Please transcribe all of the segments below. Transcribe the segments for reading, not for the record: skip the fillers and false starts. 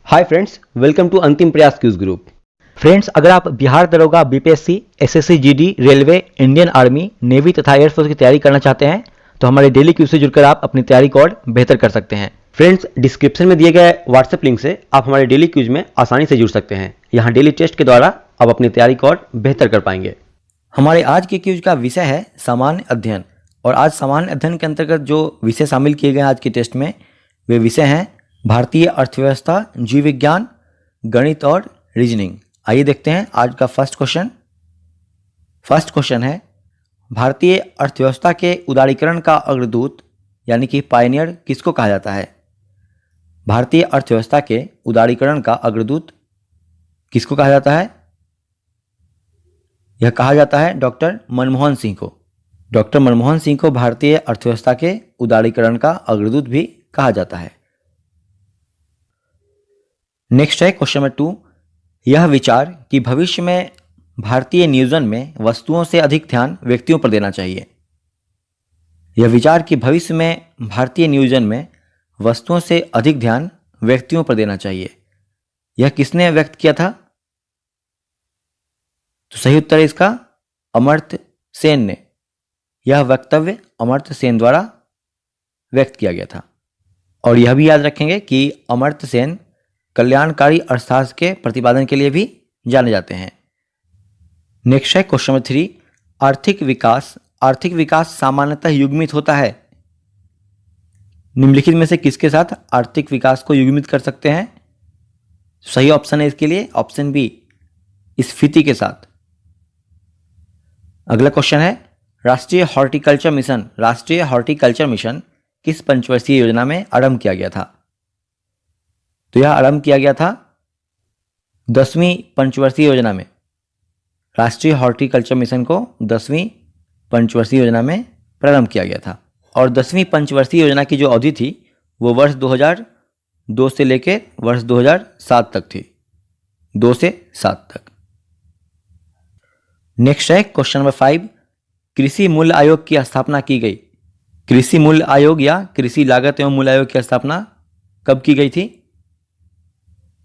Hi friends, welcome to अंतिम प्रयास cues group. Friends, अगर आप बिहार दरोगा, BPSC, SSC GD, railway, Indian army, navy तथा एयरफोर्स की तैयारी करना चाहते हैं तो हमारे डेली क्यूज से जुड़कर आप अपनी तैयारी को और बेहतर कर सकते हैं। फ्रेंड्स, डिस्क्रिप्शन में दिए गए व्हाट्सएप लिंक से आप हमारे डेली क्यूज में आसानी से जुड़ सकते हैं। यहाँ डेली टेस्ट के द्वारा आप अपनी तैयारी को और बेहतर कर पाएंगे। हमारे आज के क्यूज का विषय है सामान्य अध्ययन, और आज सामान्य अध्ययन के अंतर्गत जो विषय शामिल किए गए हैं आज के टेस्ट में, वे विषय हैं भारतीय अर्थव्यवस्था, जीव विज्ञान, गणित और रीजनिंग। आइए देखते हैं आज का फर्स्ट क्वेश्चन। फर्स्ट क्वेश्चन है, भारतीय अर्थव्यवस्था के उदारीकरण का अग्रदूत यानी कि पायनियर किसको कहा जाता है? भारतीय अर्थव्यवस्था के उदारीकरण का अग्रदूत किसको कहा जाता है? यह कहा जाता है डॉक्टर मनमोहन सिंह को। डॉक्टर मनमोहन सिंह को भारतीय अर्थव्यवस्था के उदारीकरण का अग्रदूत भी कहा जाता है। नेक्स्ट है क्वेश्चन नंबर 2। यह विचार कि भविष्य में भारतीय नियोजन में वस्तुओं से अधिक ध्यान व्यक्तियों पर देना चाहिए। यह विचार कि भविष्य में भारतीय नियोजन में वस्तुओं से अधिक ध्यान व्यक्तियों पर देना चाहिए, यह किसने व्यक्त किया था? तो सही उत्तर है इसका अमर्त्य सेन ने। यह वक्तव्य अमर्त्य सेन द्वारा व्यक्त किया गया था। और यह भी याद रखेंगे कि अमर्त्य सेन कल्याणकारी अर्थशास्त्र के प्रतिपादन के लिए भी जाने जाते हैं। नेक्स्ट है क्वेश्चन नंबर 3। आर्थिक विकास सामान्यतः युग्मित होता है। निम्नलिखित में से किसके साथ आर्थिक विकास को युग्मित कर सकते हैं? सही ऑप्शन है इसके लिए ऑप्शन बी, स्फीति के साथ। अगला क्वेश्चन है, राष्ट्रीय हॉर्टिकल्चर मिशन किस पंचवर्षीय योजना में आरंभ किया गया था? तो यह आरंभ किया गया था 10वीं पंचवर्षीय योजना में। राष्ट्रीय हॉर्टिकल्चर मिशन को 10वीं पंचवर्षीय योजना में प्रारंभ किया गया था। और 10वीं पंचवर्षीय योजना की जो अवधि थी वो वर्ष 2002 से लेकर वर्ष 2007 तक थी। 2 से 7 तक। नेक्स्ट है क्वेश्चन नंबर 5। कृषि मूल्य आयोग की स्थापना की गई। कृषि मूल्य आयोग या कृषि लागत एवं मूल्य आयोग की स्थापना कब की गई थी?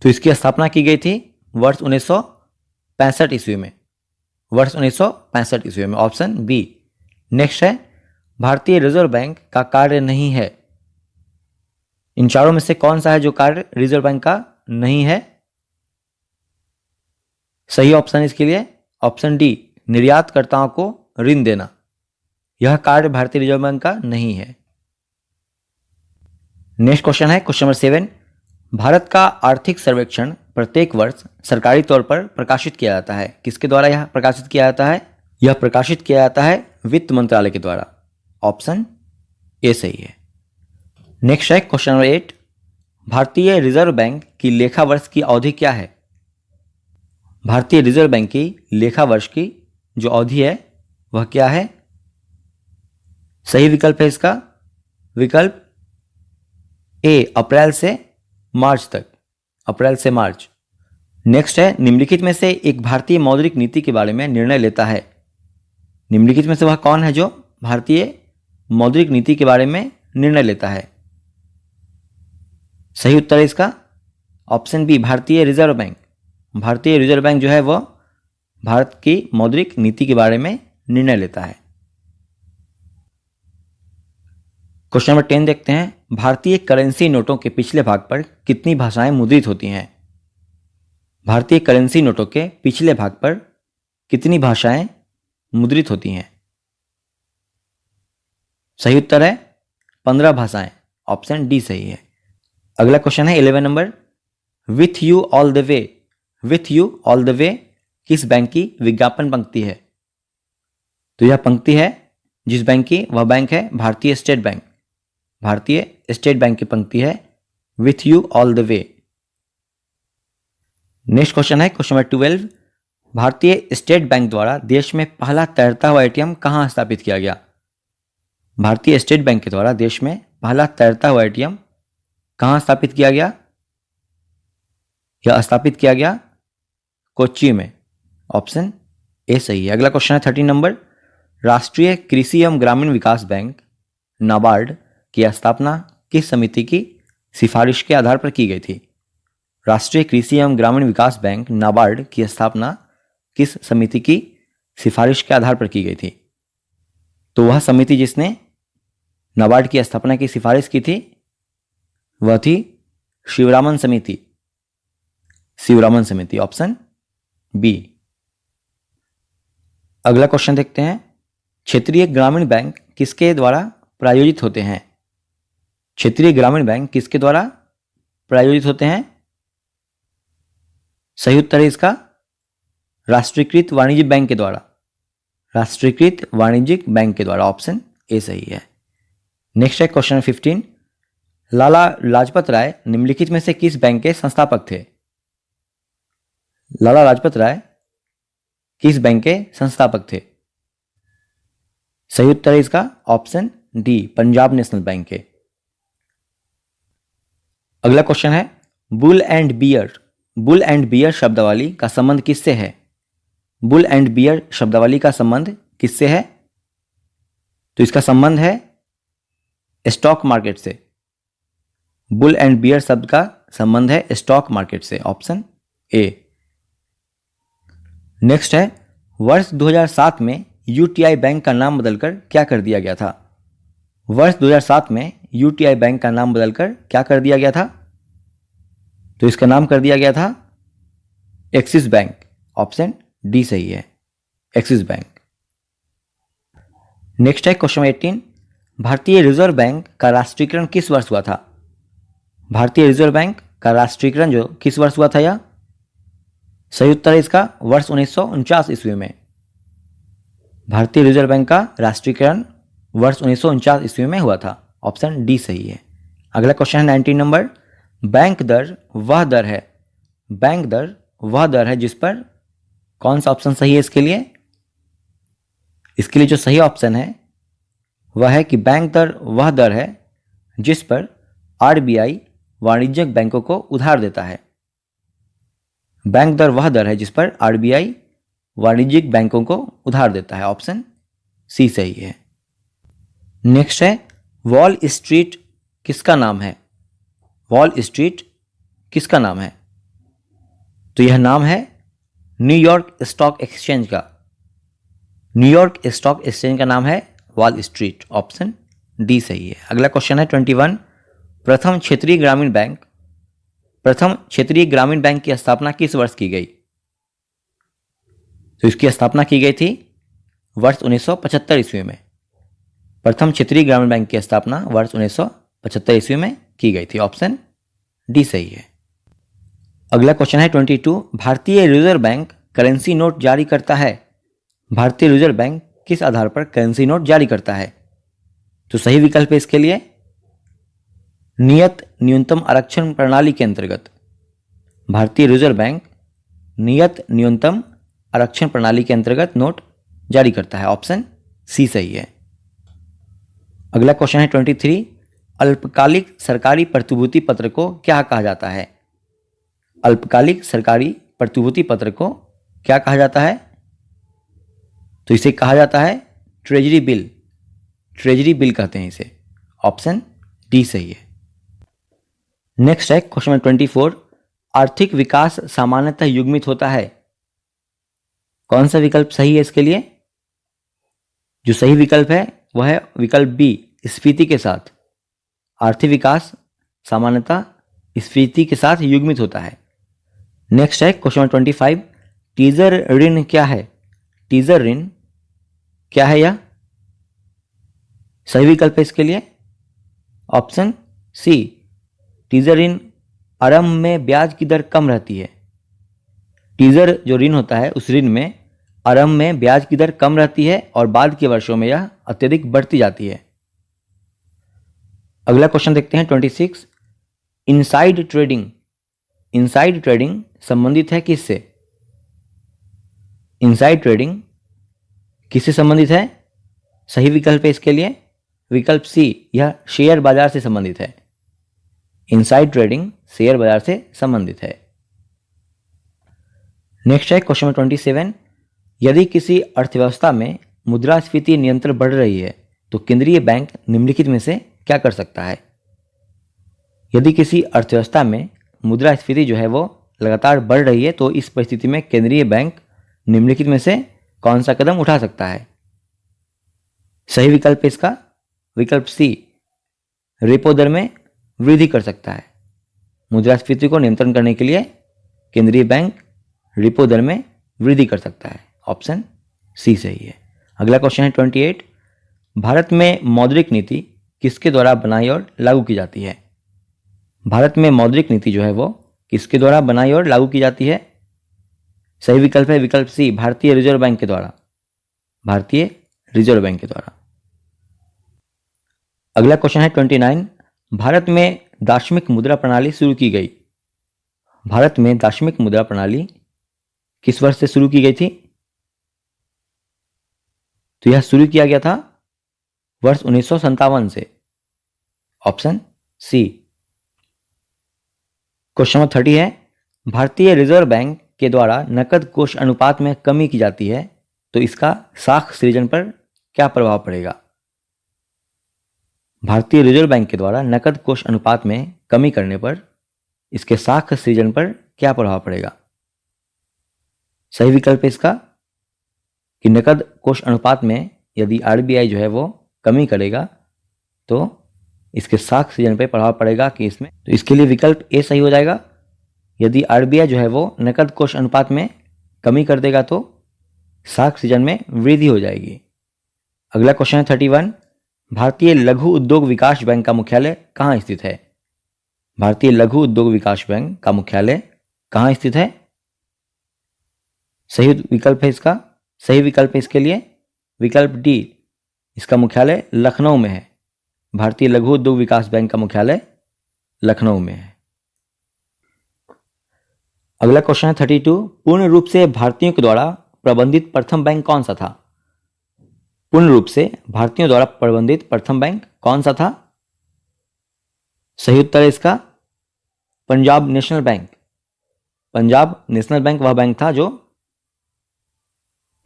तो इसकी स्थापना की गई थी वर्ष 1965 ईस्वी में। वर्ष 1965 ईस्वी में, ऑप्शन बी। नेक्स्ट है, भारतीय रिजर्व बैंक का कार्य नहीं है। इन चारों में से कौन सा है जो कार्य रिजर्व बैंक का नहीं है? सही ऑप्शन इसके लिए ऑप्शन डी, निर्यातकर्ताओं को ऋण देना। यह कार्य भारतीय रिजर्व बैंक का नहीं है। नेक्स्ट क्वेश्चन है क्वेश्चन नंबर 7। भारत का आर्थिक सर्वेक्षण प्रत्येक वर्ष सरकारी तौर पर प्रकाशित किया जाता है। किसके द्वारा यह प्रकाशित किया जाता है? यह प्रकाशित किया जाता है वित्त मंत्रालय के द्वारा। ऑप्शन ए सही है। नेक्स्ट है क्वेश्चन नंबर 8। भारतीय रिजर्व बैंक की लेखा वर्ष की अवधि क्या है? भारतीय रिजर्व बैंक की लेखा वर्ष की जो अवधि है वह क्या है? सही विकल्प है इसका विकल्प ए, अप्रैल से मार्च तक। अप्रैल से मार्च। नेक्स्ट है, निम्नलिखित में से एक भारतीय मौद्रिक नीति के बारे में निर्णय लेता है। निम्नलिखित में से वह कौन है जो भारतीय मौद्रिक नीति के बारे में निर्णय लेता है? सही उत्तर है इसका ऑप्शन बी, भारतीय रिजर्व बैंक। भारतीय रिजर्व बैंक जो है वह भारत की मौद्रिक नीति के बारे में निर्णय लेता है। क्वेश्चन नंबर 10 देखते हैं। भारतीय करेंसी नोटों के पिछले भाग पर कितनी भाषाएं मुद्रित होती हैं? भारतीय करेंसी नोटों के पिछले भाग पर कितनी भाषाएं मुद्रित होती हैं? सही उत्तर है 15 भाषाएं। ऑप्शन डी सही है। अगला क्वेश्चन है 11 number. With you all the way. With you all the way किस बैंक की विज्ञापन पंक्ति है? तो यह पंक्ति है जिस बैंक की, वह बैंक है भारतीय स्टेट बैंक। भारतीय स्टेट बैंक की पंक्ति है with you all the way. Next question है क्वेश्चन नंबर 12। भारतीय स्टेट बैंक द्वारा देश में पहला तैरता हुआ एटीएम कहां स्थापित किया गया? भारतीय स्टेट बैंक के द्वारा देश में पहला तैरता हुआ एटीएम कहां स्थापित किया गया? यह स्थापित किया गया कोच्चि में। ऑप्शन ए सही है। अगला क्वेश्चन है 13 नंबर। राष्ट्रीय कृषि एवं ग्रामीण विकास बैंक नाबार्ड की स्थापना किस समिति की सिफारिश के आधार पर की गई थी? राष्ट्रीय कृषि एवं ग्रामीण विकास बैंक नाबार्ड की स्थापना किस समिति की सिफारिश के आधार पर की गई थी? तो वह समिति जिसने नाबार्ड की स्थापना की सिफारिश की थी वह थी शिवरामन समिति। शिवरामन समिति, ऑप्शन बी। अगला क्वेश्चन देखते हैं, क्षेत्रीय ग्रामीण बैंक किसके द्वारा प्रायोजित होते हैं? क्षेत्रीय ग्रामीण बैंक किसके द्वारा प्रायोजित होते हैं? सही उत्तर है इसका राष्ट्रीयकृत वाणिज्यिक बैंक के द्वारा। राष्ट्रीयकृत वाणिज्यिक बैंक के द्वारा, ऑप्शन ए सही है। नेक्स्ट है क्वेश्चन 15, लाला लाजपत राय निम्नलिखित में से किस बैंक के संस्थापक थे? लाला लाजपत राय किस बैंक के संस्थापक थे? सही उत्तर है इसका ऑप्शन डी, पंजाब नेशनल बैंक के। अगला क्वेश्चन है, bull and bear. Bull and bear शब्दावली का संबंध किससे है? बुल एंड बियर शब्दावली का संबंध किससे है? तो इसका संबंध है स्टॉक मार्केट से। बुल एंड बियर शब्द का संबंध है स्टॉक मार्केट से, ऑप्शन ए। नेक्स्ट है, वर्ष 2007 में यूटीआई बैंक का नाम बदलकर क्या कर दिया गया था? वर्ष 2007 में यूटीआई बैंक का नाम बदलकर क्या कर दिया गया था? तो इसका नाम कर दिया गया था एक्सिस बैंक, ऑप्शन डी सही है, एक्सिस बैंक। नेक्स्ट है क्वेश्चन 18, भारतीय रिजर्व बैंक का राष्ट्रीयकरण किस वर्ष हुआ था? भारतीय रिजर्व बैंक का राष्ट्रीयकरण जो किस वर्ष हुआ था यह? सही उत्तर है इसका वर्ष 1949 ईस्वी में। भारतीय रिजर्व बैंक का राष्ट्रीयकरण वर्ष 1949 ईस्वी में हुआ था, ऑप्शन डी सही है। अगला क्वेश्चन है 19 नंबर, बैंक दर वह दर है। बैंक दर वह दर है जिस पर कौन सा ऑप्शन सही है इसके लिए? इसके लिए जो सही ऑप्शन है वह है कि बैंक दर वह दर है जिस पर आरबीआई वाणिज्यिक बैंकों को उधार देता है। बैंक दर वह दर है जिस पर आरबीआई वाणिज्यिक बैंकों को उधार देता है, ऑप्शन सी सही है। नेक्स्ट है, वॉल स्ट्रीट किसका नाम है? वॉल स्ट्रीट किसका नाम है? तो यह नाम है न्यूयॉर्क स्टॉक एक्सचेंज का। न्यूयॉर्क स्टॉक एक्सचेंज का नाम है वॉल स्ट्रीट, ऑप्शन डी सही है। अगला क्वेश्चन है 21, प्रथम क्षेत्रीय ग्रामीण बैंक की स्थापना किस वर्ष की गई? तो इसकी स्थापना की गई थी वर्ष 1975 ईस्वी में। प्रथम क्षेत्रीय ग्रामीण बैंक की स्थापना वर्ष 1975 ईस्वी में की गई थी, ऑप्शन डी सही है। अगला क्वेश्चन है 22, भारतीय रिजर्व बैंक करेंसी नोट जारी करता है। भारतीय रिजर्व बैंक किस आधार पर करेंसी नोट जारी करता है? तो सही विकल्प है इसके लिए नियत न्यूनतम आरक्षण प्रणाली के अंतर्गत। भारतीय रिजर्व बैंक नियत न्यूनतम आरक्षण प्रणाली के अंतर्गत नोट जारी करता है, ऑप्शन सी सही है। अगला क्वेश्चन है 23, अल्पकालिक सरकारी प्रतिभूति पत्र को क्या कहा जाता है? अल्पकालिक सरकारी प्रतिभूति पत्र को क्या कहा जाता है? तो इसे कहा जाता है ट्रेजरी बिल। ट्रेजरी बिल कहते हैं इसे, ऑप्शन डी सही है। नेक्स्ट है क्वेश्चन 24, आर्थिक विकास सामान्यतः युग्मित होता है। कौन सा विकल्प सही है इसके लिए? जो सही विकल्प है वह है विकल्प बी, स्फीति के साथ। आर्थिक विकास सामान्यतः स्फीति के साथ युग्मित होता है। नेक्स्ट है क्वेश्चन 25, टीजर ऋण क्या है? टीजर ऋण क्या है यह? सही विकल्प है इसके लिए ऑप्शन सी, टीजर ऋण आरंभ में ब्याज की दर कम रहती है। टीजर जो ऋण होता है उस ऋण में आरंभ में ब्याज की दर कम रहती है और बाद के वर्षों में यह अत्यधिक बढ़ती जाती है। अगला क्वेश्चन देखते हैं 26, इनसाइड ट्रेडिंग। इनसाइड ट्रेडिंग संबंधित है किससे? इनसाइड ट्रेडिंग किससे संबंधित है? सही विकल्प है इसके लिए विकल्प सी, यह शेयर बाजार से संबंधित है। इनसाइड ट्रेडिंग शेयर बाजार से संबंधित है। नेक्स्ट है क्वेश्चन 27, यदि किसी अर्थव्यवस्था में मुद्रास्फीति निरंतर बढ़ रही है तो केंद्रीय बैंक निम्नलिखित में से क्या कर सकता है? यदि किसी अर्थव्यवस्था में मुद्रास्फीति जो है वो लगातार बढ़ रही है, तो इस परिस्थिति में केंद्रीय बैंक निम्नलिखित में से कौन सा कदम उठा सकता है? सही विकल्प है इसका विकल्प सी, रेपो दर में वृद्धि कर सकता है। मुद्रास्फीति को नियंत्रण करने के लिए केंद्रीय बैंक रेपो दर में वृद्धि कर सकता है। ऑप्शन सी सही है। अगला क्वेश्चन है 28, भारत में मौद्रिक नीति किसके द्वारा बनाई और लागू की जाती है? भारत में मौद्रिक नीति जो है वो किसके द्वारा बनाई और लागू की जाती है? सही विकल्प है विकल्प सी, भारतीय रिजर्व बैंक के द्वारा। भारतीय रिजर्व बैंक के द्वारा। अगला क्वेश्चन है 29, भारत में दार्शनिक मुद्रा प्रणाली शुरू की गई। भारत में दार्शनिक मुद्रा प्रणाली किस वर्ष से शुरू की गई थी? तो यह शुरू किया गया था वर्ष 1957 से। Option C. क्वेश्चन नंबर 30 है, भारतीय रिजर्व बैंक के द्वारा नकद कोष अनुपात में कमी की जाती है, तो इसका साख सृजन पर क्या प्रभाव पड़ेगा? भारतीय रिजर्व बैंक के द्वारा नकद कोष अनुपात में कमी करने पर इसके साख सृजन पर क्या प्रभाव पड़ेगा? सही विकल्प है इसका कि नकद कोष अनुपात में यदि आरबीआई जो है वो कमी करेगा तो इसके साख सृजन पर प्रभाव पड़ेगा कि इसमें, तो इसके लिए विकल्प ए सही हो जाएगा। यदि आरबीआई जो है वो नकद कोष अनुपात में कमी कर देगा तो साख सृजन में वृद्धि हो जाएगी। अगला क्वेश्चन है 31, भारतीय लघु उद्योग विकास बैंक का मुख्यालय कहाँ स्थित है? भारतीय लघु उद्योग विकास बैंक का मुख्यालय कहाँ स्थित है? सही विकल्प है इसका, सही विकल्प है इसके लिए विकल्प डी, इसका मुख्यालय लखनऊ में है। भारतीय लघु उद्योग विकास बैंक का मुख्यालय लखनऊ में है। अगला क्वेश्चन है 32, पूर्ण रूप से भारतीयों के द्वारा प्रबंधित प्रथम बैंक कौन सा था? पूर्ण रूप से भारतीयों द्वारा प्रबंधित प्रथम बैंक कौन सा था? सही उत्तर है इसका पंजाब नेशनल बैंक। पंजाब नेशनल बैंक वह बैंक था जो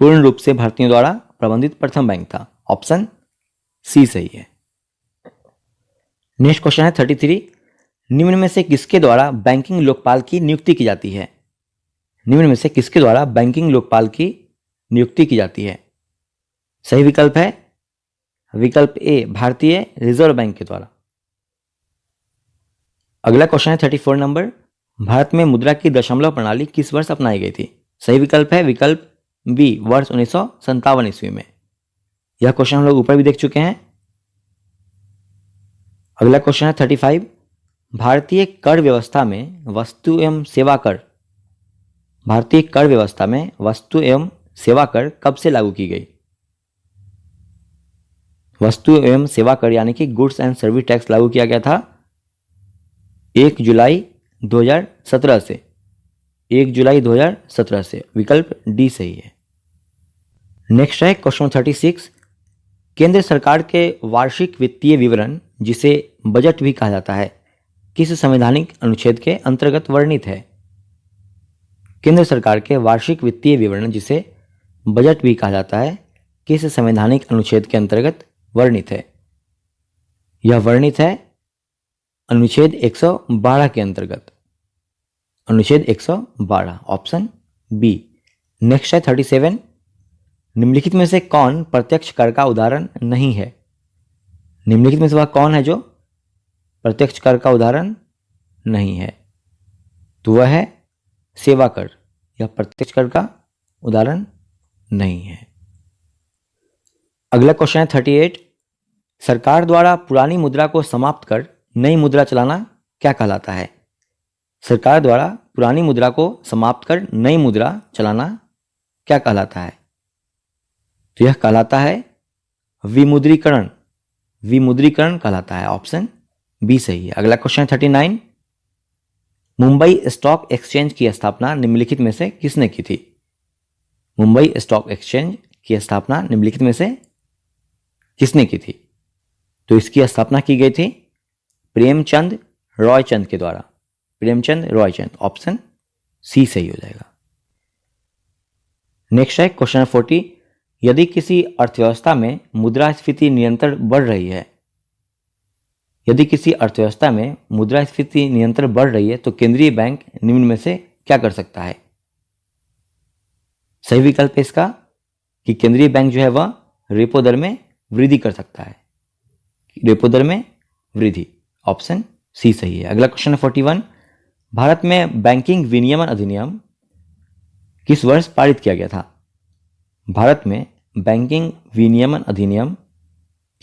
पूर्ण रूप से भारतीयों द्वारा प्रबंधित प्रथम बैंक था। ऑप्शन सी सही है। नेक्स्ट क्वेश्चन है 33, निम्न में से किसके द्वारा बैंकिंग लोकपाल की नियुक्ति की जाती है? निम्न में से किसके द्वारा बैंकिंग लोकपाल की नियुक्ति की जाती है? सही विकल्प है विकल्प ए, भारतीय रिजर्व बैंक के द्वारा। अगला क्वेश्चन है 34 नंबर, भारत में मुद्रा की दशमलव प्रणाली किस वर्ष अपनाई गई थी? सही विकल्प है विकल्प बी, वर्ष 1957 ईस्वी में। यह क्वेश्चन हम लोग ऊपर भी देख चुके हैं। अगला क्वेश्चन है 35, भारतीय कर व्यवस्था में वस्तु एवं सेवा कर, भारतीय कर व्यवस्था में वस्तु एवं सेवा कर कब से लागू की गई? वस्तु एवं सेवा कर यानी कि गुड्स एंड सर्विस टैक्स लागू किया गया था 1 जुलाई 2017 से। 1 जुलाई 2017 से। विकल्प डी सही है। नेक्स्ट है क्वेश्चन 36, केंद्र सरकार के वार्षिक वित्तीय विवरण, जिसे बजट भी कहा जाता है, किस संवैधानिक अनुच्छेद के अंतर्गत वर्णित है? केंद्र सरकार के वार्षिक वित्तीय विवरण, जिसे बजट भी कहा जाता है, किस संवैधानिक अनुच्छेद के अंतर्गत वर्णित है? यह वर्णित है अनुच्छेद 112 के अंतर्गत। अनुच्छेद 112। Option B. नेक्स्ट है 37, निम्नलिखित में से कौन प्रत्यक्ष कर का उदाहरण नहीं है? निम्नलिखित में से वह कौन है जो प्रत्यक्ष कर का उदाहरण नहीं है? तो वह है सेवा कर। यह प्रत्यक्ष कर का उदाहरण नहीं है। अगला क्वेश्चन है 38, सरकार द्वारा पुरानी मुद्रा को समाप्त कर नई मुद्रा चलाना क्या कहलाता है? सरकार द्वारा पुरानी मुद्रा को समाप्त कर नई मुद्रा चलाना क्या कहलाता है? तो यह कहलाता है विमुद्रीकरण। विमुद्रीकरण कहलाता है। ऑप्शन बी सही है। अगला क्वेश्चन है 39, मुंबई स्टॉक एक्सचेंज की स्थापना निम्नलिखित में से किसने की थी? मुंबई स्टॉक एक्सचेंज की स्थापना निम्नलिखित में से किसने की थी? तो इसकी स्थापना की गई थी प्रेमचंद रॉयचंद के द्वारा। प्रेमचंद रॉयचंद। ऑप्शन सी सही हो जाएगा। नेक्स्ट है क्वेश्चन 40, यदि किसी अर्थव्यवस्था में मुद्रास्फीति निरंतर बढ़ रही है, यदि किसी अर्थव्यवस्था में मुद्रास्फीति निरंतर बढ़ रही है तो केंद्रीय बैंक निम्न में से क्या कर सकता है? सही विकल्प है इसका कि केंद्रीय बैंक जो है वह रेपो दर में वृद्धि कर सकता है। रेपो दर में वृद्धि, ऑप्शन सी सही है। अगला क्वेश्चन है 41। भारत में बैंकिंग विनियमन अधिनियम किस वर्ष पारित किया गया था? भारत में बैंकिंग विनियमन अधिनियम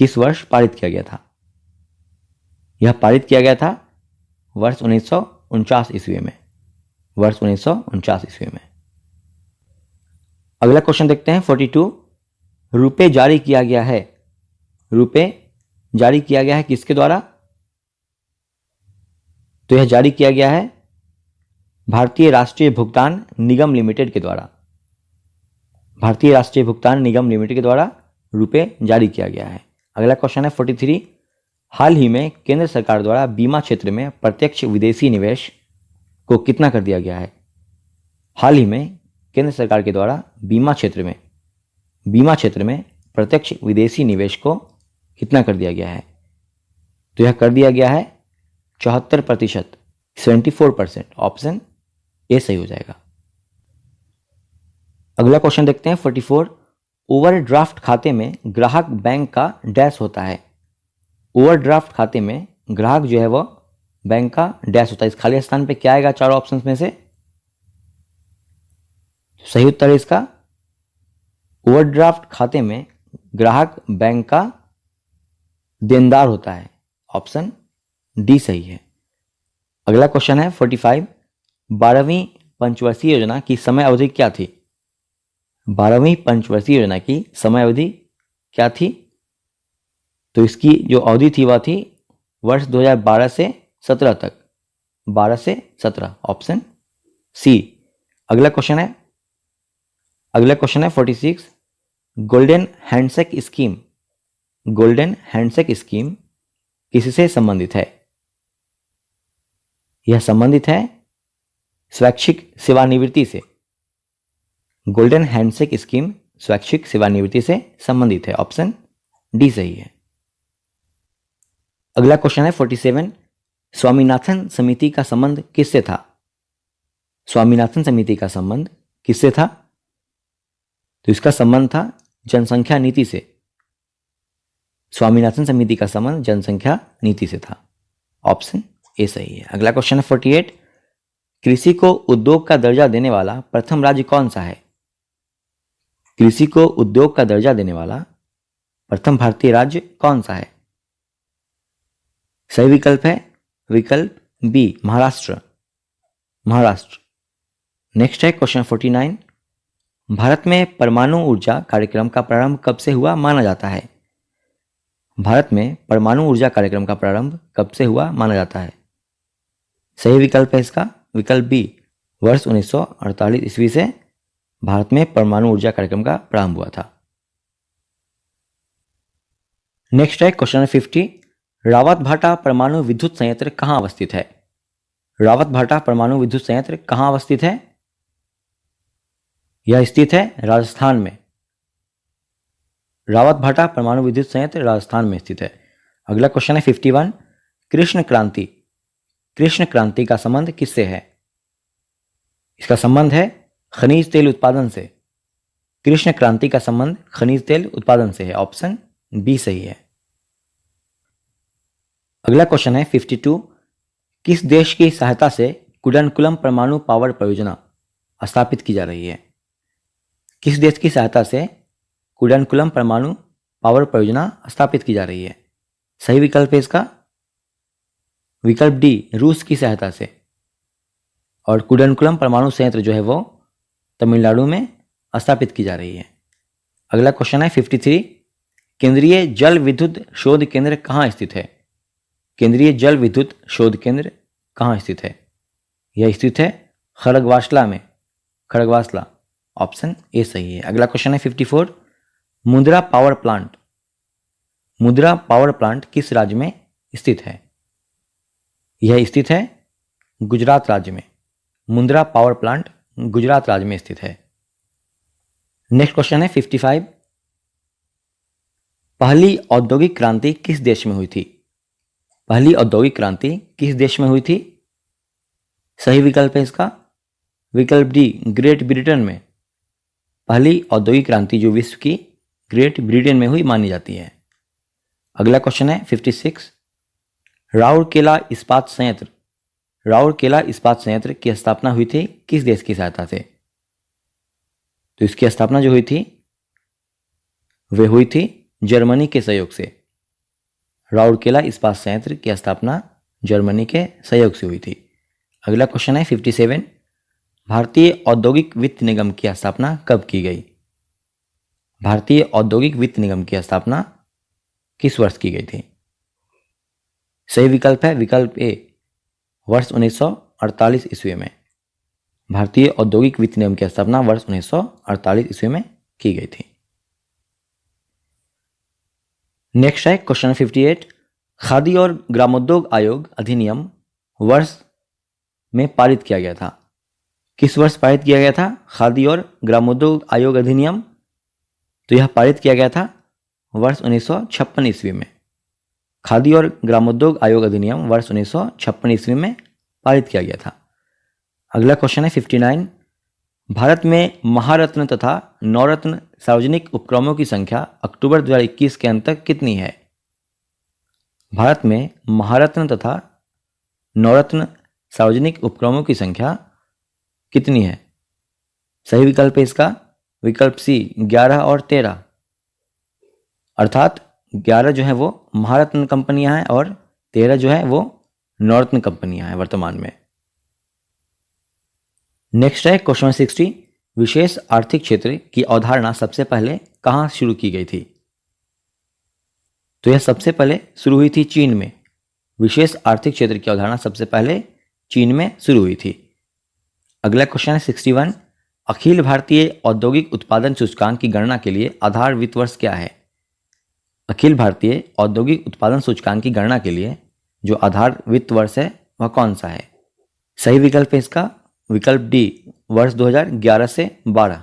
किस वर्ष पारित किया गया था? यह पारित किया गया था वर्ष 1949 ईस्वी में, वर्ष 1949 ईस्वी में। अगला क्वेश्चन देखते हैं 42। रुपए जारी किया गया है, रुपए जारी किया गया है किसके द्वारा? तो यह जारी किया गया है भारतीय राष्ट्रीय भुगतान निगम लिमिटेड के द्वारा। भारतीय राष्ट्रीय भुगतान निगम लिमिटेड के द्वारा रुपए जारी किया गया है। अगला क्वेश्चन है 43। हाल ही में केंद्र सरकार द्वारा बीमा क्षेत्र में प्रत्यक्ष विदेशी निवेश को कितना कर दिया गया है? हाल ही में केंद्र सरकार के द्वारा बीमा क्षेत्र में प्रत्यक्ष विदेशी निवेश को कितना कर दिया गया है? तो यह कर दिया गया है 74%, 74%, ऑप्शन ए सही हो जाएगा। अगला क्वेश्चन देखते हैं 44। ओवरड्राफ्ट खाते में ग्राहक बैंक का डैश होता है। ओवरड्राफ्ट खाते में ग्राहक जो है वह बैंक का डैश होता है। इस खाली स्थान पे क्या आएगा चारों ऑप्शंस में से? सही उत्तर है इसका ओवरड्राफ्ट खाते में ग्राहक बैंक का देनदार होता है, ऑप्शन डी सही है। अगला क्वेश्चन है 45। 12वीं पंचवर्षीय योजना की समय अवधि क्या थी? 12वीं पंचवर्षीय योजना की समय अवधि क्या थी? तो इसकी जो अवधि थी वह थी वर्ष 2012 से 17 तक, 12 से 17, ऑप्शन सी। अगला क्वेश्चन है 46। Golden handshake scheme, golden handshake scheme किससे संबंधित है? यह संबंधित है स्वैच्छिक सेवानिवृत्ति से। गोल्डन हैंडशेक स्कीम स्वैच्छिक सेवानिवृत्ति से संबंधित है, ऑप्शन डी सही है। अगला क्वेश्चन है 47। स्वामीनाथन समिति का संबंध किससे था? स्वामीनाथन समिति का संबंध किससे था? तो इसका संबंध था जनसंख्या नीति से। स्वामीनाथन समिति का संबंध जनसंख्या नीति से था, ऑप्शन ए सही है। अगला क्वेश्चन है 48। कृषि को उद्योग का दर्जा देने वाला प्रथम राज्य कौन सा है? कृषि को उद्योग का दर्जा देने वाला प्रथम भारतीय राज्य कौन सा है? सही विकल्प है विकल्प बी, महाराष्ट्र, महाराष्ट्र। नेक्स्ट है क्वेश्चन 49। भारत में परमाणु ऊर्जा कार्यक्रम का प्रारंभ कब से हुआ माना जाता है? भारत में परमाणु ऊर्जा कार्यक्रम का प्रारंभ कब से हुआ माना जाता है? सही विकल्प है इसका विकल्प बी, वर्ष 1948 ईस्वी से भारत में परमाणु ऊर्जा कार्यक्रम का प्रारंभ हुआ था। नेक्स्ट है क्वेश्चन 50। रावत भाटा परमाणु विद्युत संयंत्र कहाँ अवस्थित है? रावत भाटा परमाणु विद्युत संयंत्र कहाँ अवस्थित है? यह स्थित है राजस्थान में। रावत भाटा परमाणु विद्युत संयंत्र राजस्थान में स्थित है। अगला क्वेश्चन है 51। कृष्ण क्रांति, कृष्ण क्रांति का संबंध किससे है? इसका संबंध है खनिज तेल उत्पादन से। कृष्ण क्रांति का संबंध खनिज तेल उत्पादन से है, ऑप्शन बी सही है। अगला क्वेश्चन है 52। किस देश की सहायता से कुडनकुलम परमाणु पावर परियोजना स्थापित की जा रही है? किस देश की सहायता से कुडनकुलम परमाणु पावर परियोजना स्थापित की जा रही है? सही विकल्प है इसका विकल्प डी, रूस की सहायता से। और कुडनकुलम परमाणु संयंत्र जो है वो तमिलनाडु में स्थापित की जा रही है। अगला क्वेश्चन है 53। केंद्रीय जल विद्युत शोध केंद्र कहाँ स्थित है? केंद्रीय जल विद्युत शोध केंद्र कहाँ स्थित है? यह स्थित है खड़गवासला में, खड़गवासला, ऑप्शन ए सही है। अगला क्वेश्चन है 54। मुद्रा पावर प्लांट, मुद्रा पावर प्लांट किस राज्य में स्थित है? यह स्थित है गुजरात राज्य में। मुद्रा पावर प्लांट गुजरात राज्य में स्थित है। नेक्स्ट क्वेश्चन है 55। पहली औद्योगिक क्रांति किस देश में हुई थी? पहली औद्योगिक क्रांति किस देश में हुई थी? सही विकल्प है इसका विकल्प डी, ग्रेट ब्रिटेन में। पहली औद्योगिक क्रांति जो विश्व की ग्रेट ब्रिटेन में हुई मानी जाती है। अगला क्वेश्चन है 56। राउरकेला इस्पात संयंत्र की स्थापना हुई थी किस देश की सहायता से? तो इसकी स्थापना जो हुई थी वे हुई थी जर्मनी के सहयोग से। राउरकेला इस्पात संयंत्र की स्थापना जर्मनी के सहयोग से हुई थी। अगला क्वेश्चन है 57। भारतीय औद्योगिक वित्त निगम की स्थापना कब की गई? भारतीय औद्योगिक वित्त निगम की स्थापना किस वर्ष की गई थी? सही विकल्प है विकल्प ए, वर्ष 1948 ईस्वी में। भारतीय औद्योगिक वित्त निगम की स्थापना वर्ष 1948 ईस्वी में की गई थी। नेक्स्ट है क्वेश्चन 58। खादी और ग्रामोद्योग आयोग अधिनियम वर्ष में पारित किया गया था। किस वर्ष पारित किया गया था खादी और ग्रामोद्योग आयोग अधिनियम? तो यह पारित किया गया था वर्ष 1956 ईस्वी में। खादी और ग्रामोद्योग आयोग अधिनियम वर्ष 1956 ईस्वी में पारित किया गया था। अगला क्वेश्चन है 59। भारत में महारत्न तथा नवरत्न सार्वजनिक उपक्रमों की संख्या अक्टूबर 2021 के अंत तक कितनी है? भारत में महारत्न तथा नवरत्न सार्वजनिक उपक्रमों की संख्या कितनी है? सही विकल्प है इसका विकल्प सी, 11 और 13। अर्थात 11 जो है वो महारत्न कंपनियां हैं और 13 जो है वो नवरत्न कंपनियां हैं वर्तमान में। नेक्स्ट है क्वेश्चन 60। विशेष आर्थिक क्षेत्र की अवधारणा सबसे पहले कहां शुरू की गई थी? तो यह सबसे पहले शुरू हुई थी चीन में। विशेष आर्थिक क्षेत्र की अवधारणा सबसे पहले चीन में शुरू हुई थी। अगला क्वेश्चन है 61। अखिल भारतीय औद्योगिक उत्पादन सूचकांक की गणना के लिए आधार वित्त वर्ष क्या है? अखिल भारतीय औद्योगिक उत्पादन सूचकांक की गणना के लिए जो आधार वित्त वर्ष है वह कौन सा है? सही विकल्प है इसका विकल्प डी, वर्ष 2011 से 12।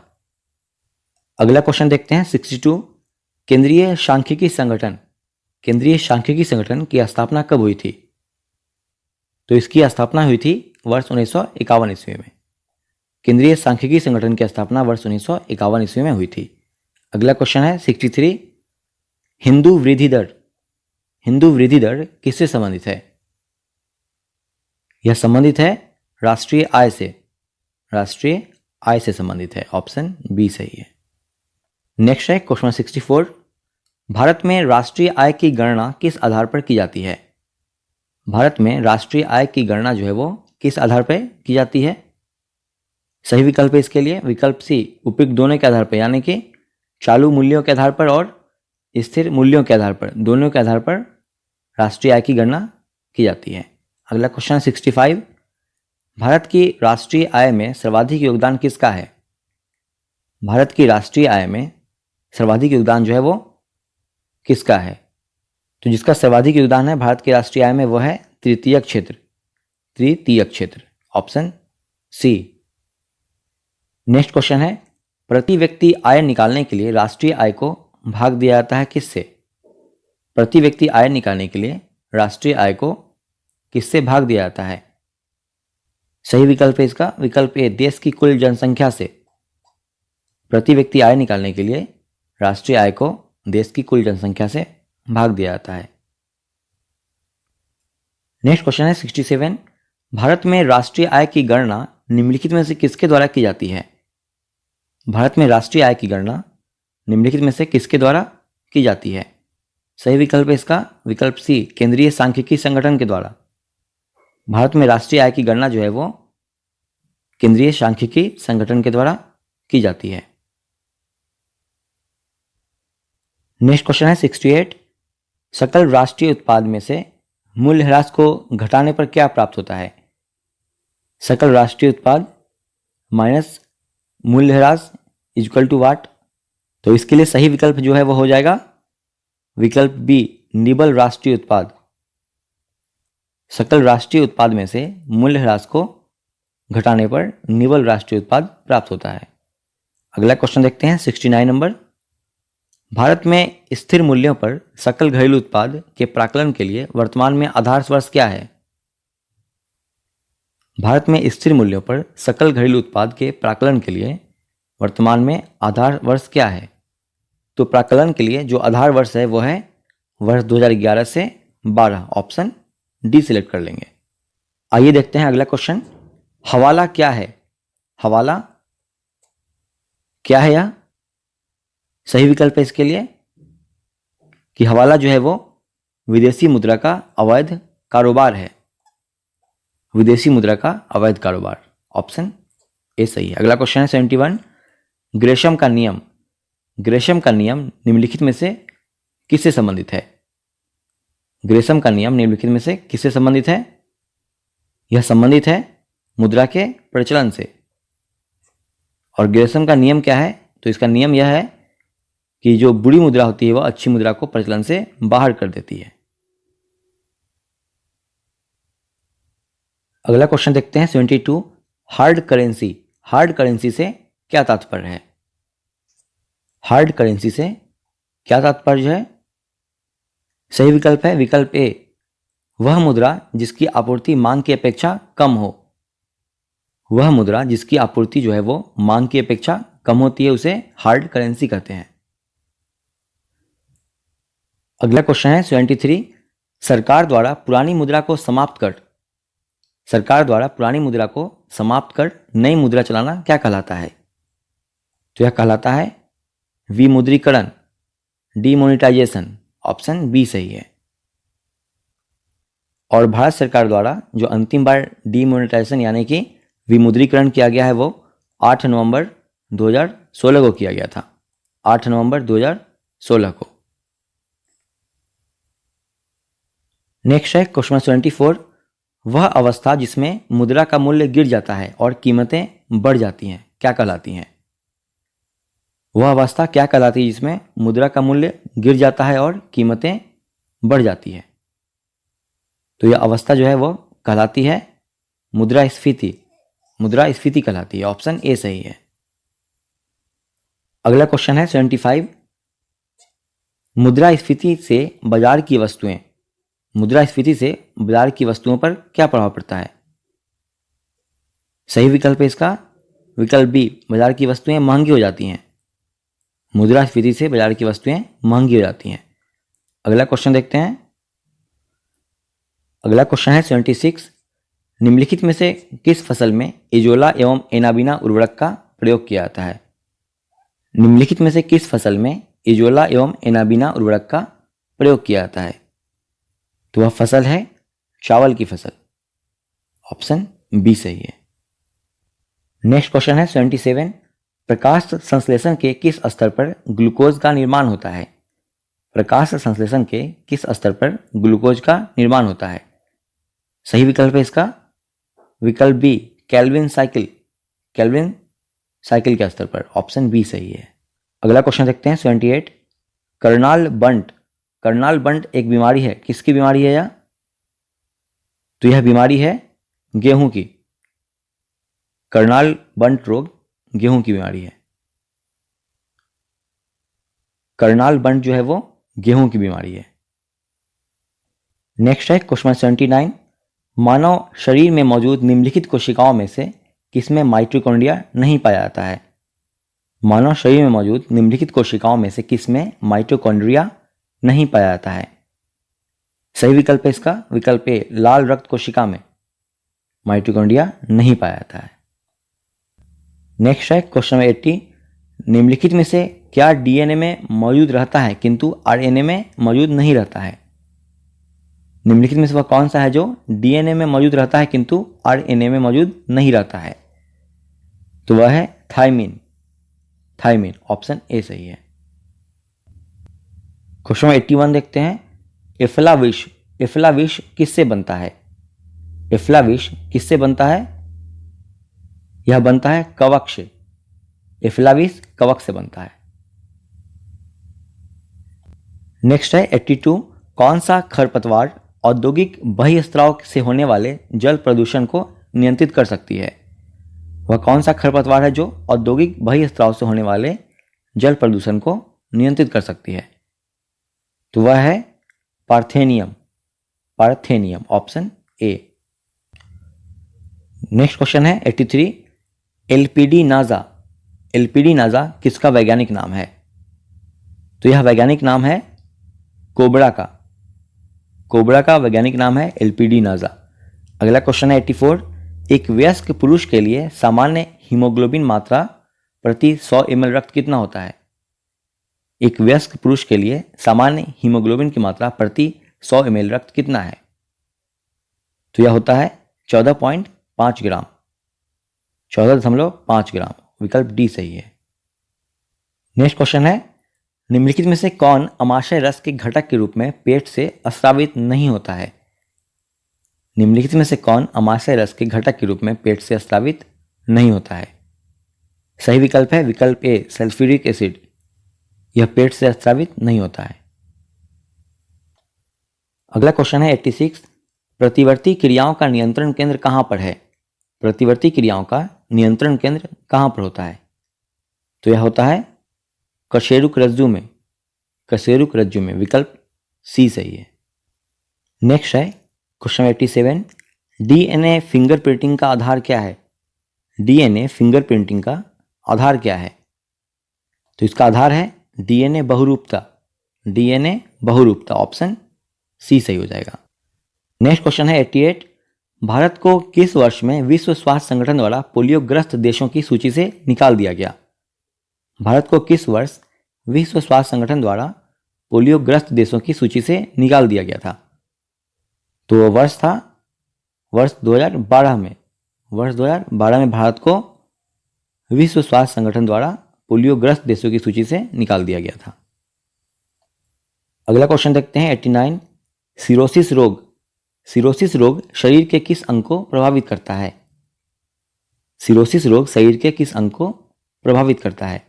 अगला क्वेश्चन देखते हैं 62। केंद्रीय सांख्यिकी संगठन की स्थापना कब हुई थी? तो इसकी स्थापना हुई थी वर्ष 1951 ईस्वी में। केंद्रीय सांख्यिकी संगठन की स्थापना वर्ष 1951 ईस्वी में हुई थी। अगला क्वेश्चन है 63। हिंदू वृद्धि दर किससे संबंधित है? यह संबंधित है राष्ट्रीय आय से संबंधित है। ऑप्शन बी सही है। नेक्स्ट है क्वेश्चन 64। भारत में राष्ट्रीय आय की गणना किस आधार पर की जाती है? भारत में राष्ट्रीय आय की गणना जो है वो किस आधार पर की जाती है? सही विकल्प है इसके लिए विकल्प सी, उपयुक्त दोनों के आधार पर, यानी कि चालू मूल्यों के आधार पर और स्थिर मूल्यों के आधार पर, दोनों के आधार पर राष्ट्रीय आय की गणना की जाती है। अगला क्वेश्चन 65। भारत की राष्ट्रीय आय में सर्वाधिक योगदान किसका है? भारत की राष्ट्रीय आय में सर्वाधिक योगदान जो है वो किसका है? तो जिसका सर्वाधिक योगदान है भारत की राष्ट्रीय आय में वह है तृतीयक क्षेत्र। Option C. नेक्स्ट क्वेश्चन है प्रति व्यक्ति आय निकालने के लिए राष्ट्रीय आय को भाग दिया जाता है किससे? प्रति व्यक्ति आय निकालने के लिए राष्ट्रीय आय को किससे भाग दिया जाता है? सही विकल्प है इसका विकल्प ए, देश की कुल जनसंख्या से। प्रति व्यक्ति आय निकालने के लिए राष्ट्रीय आय को देश की कुल जनसंख्या से भाग दिया जाता है। नेक्स्ट क्वेश्चन है 67। भारत में राष्ट्रीय आय की गणना निम्नलिखित में से किसके द्वारा की जाती है? भारत में राष्ट्रीय आय की गणना निम्नलिखित में से किसके द्वारा की जाती है? सही विकल्प है इसका विकल्प सी, केंद्रीय सांख्यिकी संगठन के द्वारा। भारत में राष्ट्रीय आय की गणना जो है वो केंद्रीय सांख्यिकी संगठन के द्वारा की जाती है। नेक्स्ट क्वेश्चन है 68। सकल राष्ट्रीय उत्पाद में से मूल्यह्रास को घटाने पर क्या प्राप्त होता है? सकल राष्ट्रीय उत्पाद माइनस मूल्यह्रास इक्वल टू वाट? तो इसके लिए सही विकल्प जो है वो हो जाएगा विकल्प बी, निबल राष्ट्रीय उत्पाद। सकल राष्ट्रीय उत्पाद में से मूल्यह्रास को घटाने पर निबल राष्ट्रीय उत्पाद प्राप्त होता है। अगला क्वेश्चन देखते हैं 69 नंबर। भारत में स्थिर मूल्यों पर सकल घरेलू उत्पाद के प्राकलन के लिए वर्तमान में आधार वर्ष क्या है? भारत में स्थिर मूल्यों पर सकल घरेलू उत्पाद के प्राकलन के लिए वर्तमान में आधार वर्ष क्या है? तो प्राकलन के लिए जो आधार वर्ष है वो है वर्ष 2011 से 12, ऑप्शन डी सिलेक्ट कर लेंगे। आइए देखते हैं अगला क्वेश्चन। हवाला क्या है? हवाला क्या है? यह सही विकल्प है इसके लिए कि हवाला जो है वो विदेशी मुद्रा का अवैध कारोबार है। विदेशी मुद्रा का अवैध कारोबार, ऑप्शन ए सही है। अगला क्वेश्चन है 71। ग्रेशम का नियम, ग्रेशम का नियम निम्नलिखित में से किससे संबंधित है? ग्रेशम का नियम निम्नलिखित में से किससे संबंधित है? यह संबंधित है मुद्रा के प्रचलन से। और ग्रेशम का नियम क्या है? तो इसका नियम यह है कि जो बुरी मुद्रा होती है वह अच्छी मुद्रा को प्रचलन से बाहर कर देती है। अगला क्वेश्चन देखते हैं 72। हार्ड करेंसी, हार्ड करेंसी से क्या तात्पर्य है? हार्ड करेंसी से क्या तात्पर्य है? सही विकल्प है विकल्प ए, वह मुद्रा जिसकी आपूर्ति मांग की अपेक्षा कम हो। वह मुद्रा जिसकी आपूर्ति जो है वो मांग की अपेक्षा कम होती है उसे हार्ड करेंसी कहते हैं। अगला क्वेश्चन है 73। सरकार द्वारा पुरानी मुद्रा को समाप्त कर, सरकार द्वारा पुरानी मुद्रा को समाप्त कर नई मुद्रा चलाना क्या कहलाता है? तो यह कहलाता है विमुद्रीकरण, डीमोनेटाइजेशन, ऑप्शन बी सही है। और भारत सरकार द्वारा जो अंतिम बार डीमोनेटाइजेशन यानी कि विमुद्रीकरण किया गया है वो 8 नवंबर 2016 को किया गया था। 8 नवंबर 2016 को। नेक्स्ट है क्वेश्चन 74। वह अवस्था जिसमें मुद्रा का मूल्य गिर जाता है और कीमतें बढ़ जाती हैं क्या कहलाती हैं? वह अवस्था क्या कहलाती है जिसमें मुद्रा का मूल्य गिर जाता है और कीमतें बढ़ जाती है? तो यह अवस्था जो है वो कहलाती है मुद्रास्फीति, मुद्रास्फीति कहलाती है, ऑप्शन ए सही है। अगला क्वेश्चन है 75। मुद्रास्फीति से बाजार की वस्तुएं, मुद्रास्फीति से बाजार की वस्तुओं पर क्या प्रभाव पड़ता है? सही विकल्प है इसका विकल्प बी, बाजार की वस्तुएं महंगी हो जाती हैं। मुद्रास्फीति से बाजार की वस्तुएं महंगी हो जाती हैं। अगला क्वेश्चन देखते हैं। अगला क्वेश्चन है 76। निम्नलिखित में से किस फसल में इजोला एवं एनाबीना उर्वरक का प्रयोग किया जाता है? निम्नलिखित में से किस फसल में इजोला एवं एनाबीना उर्वरक का प्रयोग किया जाता है? तो वह फसल है चावल की फसल, ऑप्शन बी सही है। नेक्स्ट क्वेश्चन है 77। प्रकाश संश्लेषण के किस स्तर पर ग्लूकोज का निर्माण होता है? प्रकाश संश्लेषण के किस स्तर पर ग्लूकोज का निर्माण होता है? सही विकल्प है इसका विकल्प B, Calvin cycle, Calvin cycle के स्तर पर, ऑप्शन बी सही है। अगला क्वेश्चन देखते हैं 78। कर्नाल बंट, कर्नाल बंट एक बीमारी है, किसकी बीमारी है यह? तो यह बीमारी है गेहूं की। कर्नाल बंट रोग गेहूं की बीमारी है। कर्नाल बंट जो है वो गेहूं की बीमारी है। नेक्स्ट है क्वेश्चन 79। मानव शरीर में मौजूद निम्नलिखित कोशिकाओं में से किसमें माइटोकॉन्ड्रिया नहीं पाया जाता है? मानव शरीर में मौजूद निम्नलिखित कोशिकाओं में से किसमें माइटोकॉन्ड्रिया नहीं पाया जाता है? सही विकल्प है इसका विकल्प ए, लाल रक्त कोशिका में माइटोकॉन्ड्रिया नहीं पाया जाता है। नेक्स्ट है क्वेश्चन 80। निम्नलिखित में से क्या डीएनए में मौजूद रहता है किंतु आरएनए में मौजूद नहीं रहता है? निम्नलिखित में से वह कौन सा है जो डीएनए में मौजूद रहता है किंतु आरएनए में मौजूद नहीं रहता है? तो वह है थायमिन, थायमिन, ऑप्शन ए सही है। क्वेश्चन 81 देखते हैं। एफला विष, एफला विष किससे बनता है? एफला विष किससे बनता है? यह बनता है कवक से। एफला विष कवक से बनता है। नेक्स्ट है 82। कौन सा खरपतवार औद्योगिक बहिस्त्राव से होने वाले जल प्रदूषण को नियंत्रित कर सकती है? वह कौन सा खरपतवार है जो औद्योगिक बहिस्त्राव से होने वाले जल प्रदूषण को नियंत्रित कर सकती है? तो वह है parthenium, parthenium, option A. Next question है 83, एलपीडी नाजा, एलपीडी नाजा किसका वैज्ञानिक नाम है? तो यह वैज्ञानिक नाम है कोबरा का, कोबरा का वैज्ञानिक नाम है एलपीडी नाजा। अगला क्वेश्चन है 84, एक वयस्क पुरुष के लिए सामान्य हीमोग्लोबिन मात्रा प्रति 100 ml रक्त कितना होता है? एक वयस्क पुरुष के लिए सामान्य हीमोग्लोबिन की मात्रा प्रति 100 ml रक्त कितना है? तो यह होता है 14.5 ग्राम, 14.5 ग्राम, विकल्प डी सही है। नेक्स्ट क्वेश्चन है, निम्नलिखित में से कौन अमाशय रस के घटक के रूप में पेट से अस्रावित नहीं होता है? निम्नलिखित में से कौन अमाशय रस के घटक के रूप में पेट से अस्रावित नहीं होता है? सही विकल्प है विकल्प ए, सल्फ्यूरिक एसिड, यह पेट से अस्रावित नहीं होता है। अगला क्वेश्चन है 86, प्रतिवर्ती क्रियाओं का नियंत्रण केंद्र कहां पर है? प्रतिवर्ती क्रियाओं का नियंत्रण केंद्र कहां पर होता है? तो यह होता है कशेरुक रज्जु में, कशेरुक रज्जु में, विकल्प सी सही है। नेक्स्ट है क्वेश्चन 87, डीएनए फिंगरप्रिंटिंग का आधार क्या है? डीएनए फिंगरप्रिंटिंग का आधार क्या है? तो इसका आधार है डीएनए बहुरूपता, डीएनए बहुरूपता, ऑप्शन सी सही हो जाएगा। नेक्स्ट क्वेश्चन है 88, भारत को किस वर्ष में विश्व स्वास्थ्य संगठन द्वारा पोलियोग्रस्त देशों की सूची से निकाल दिया गया? भारत को किस वर्ष विश्व स्वास्थ्य संगठन द्वारा पोलियोग्रस्त देशों की सूची से निकाल दिया गया था? तो वह वर्ष था वर्ष 2012 में, वर्ष 2012 में भारत को विश्व स्वास्थ्य संगठन द्वारा पोलियोग्रस्त देशों की सूची से निकाल दिया गया था। अगला क्वेश्चन देखते हैं 89, सिरोसिस रोग, सिरोसिस रोग शरीर के किस अंग को प्रभावित करता है? सिरोसिस रोग शरीर के किस अंग को प्रभावित करता है?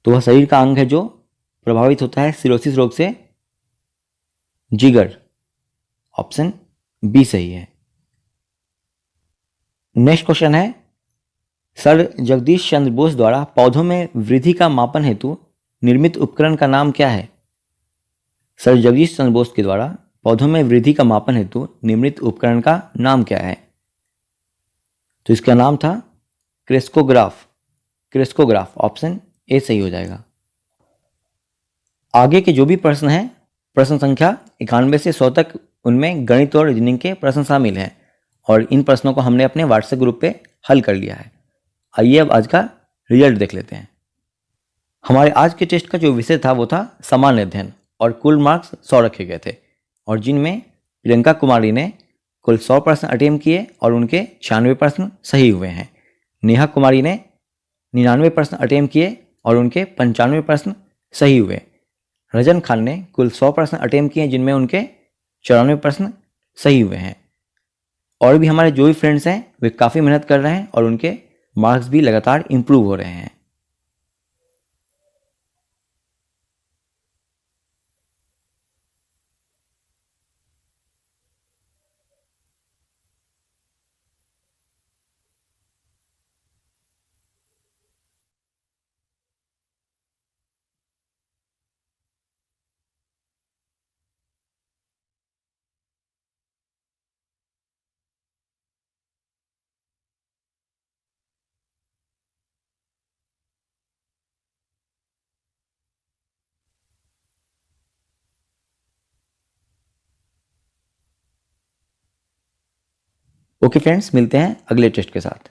तो वह शरीर का अंग है जो प्रभावित होता है सिरोसिस रोग से, जिगर, ऑप्शन बी सही है। नेक्स्ट क्वेश्चन है, सर जगदीश चंद्र बोस द्वारा पौधों में वृद्धि का मापन हेतु निर्मित उपकरण का नाम क्या है? सर जगदीश चंद्र बोस के द्वारा पौधों में वृद्धि का मापन हेतु निर्मित उपकरण का नाम क्या है? तो इसका नाम था क्रेस्कोग्राफ, क्रेस्कोग्राफ, ऑप्शन ए सही हो जाएगा। आगे के जो भी प्रश्न हैं, प्रश्न संख्या 91 से 100 तक, उनमें गणित और रीजनिंग के प्रश्न शामिल हैं और इन प्रश्नों को हमने अपने व्हाट्सएप ग्रुप पे हल कर लिया है। आइए अब आज का रिजल्ट देख लेते हैं। हमारे आज के टेस्ट का जो विषय था वो था सामान्य अध्ययन और कुल मार्क्स 100 रखे गए थे और जिनमें प्रियंका कुमारी ने कुल 100 प्रश्न अटेम्प्ट किए और उनके 96 प्रश्न सही हुए हैं। नेहा कुमारी ने 99 प्रश्न अटेम्प्ट किए और उनके 95 प्रश्न सही हुए। रजन खान ने कुल 100 प्रश्न अटेम्प्ट किए जिनमें उनके 94 प्रश्न सही हुए हैं। और भी हमारे जो भी फ्रेंड्स हैं वे काफ़ी मेहनत कर रहे हैं और उनके मार्क्स भी लगातार इम्प्रूव हो रहे हैं। ओके फ्रेंड्स, मिलते हैं अगले टेस्ट के साथ।